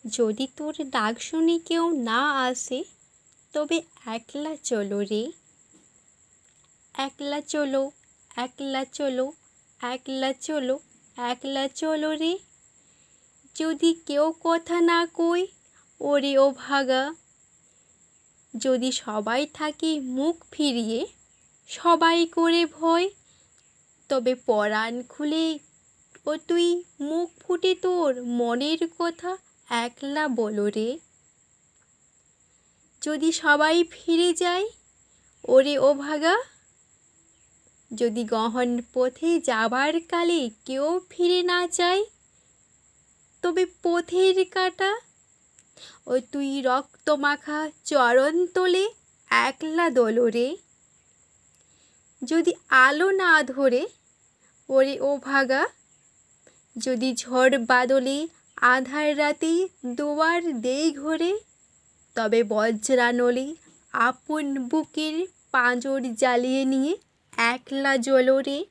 যদি তোর ডাক শুনে কেউ না আসে, তবে একলা চলো রে। একলা চলো, একলা চলো, একলা চলো, একলা চলো রে। যদি কেউ কথা না কই, ওরে ও ভাগা। যদি সবাই থাকে মুখ ফিরিয়ে, সবাই করে ভয়, তবে পরাণ খুলে ও তুই মুখ ফুটে তোর মনের কথা একলা বলো রে। যদি সবাই ফিরে যায়, ওরে ও ভাগা। যদি গহন পথে যাবার কালে কেউ ফিরে না যায়, তবে পথের কাঁটা ও তুই রক্তমাখা চরণ তোলে একলা দোলো রে। যদি আলো না ধরে, ওরে ও ভাগা। যদি ঝড় বাদলে আঁধার রাতে দুয়ার দেই ঘরে, তবে বজ্রানলে আপন বুকের পাঁজর জ্বালিয়ে নিয়ে একলা জ্বলো রে।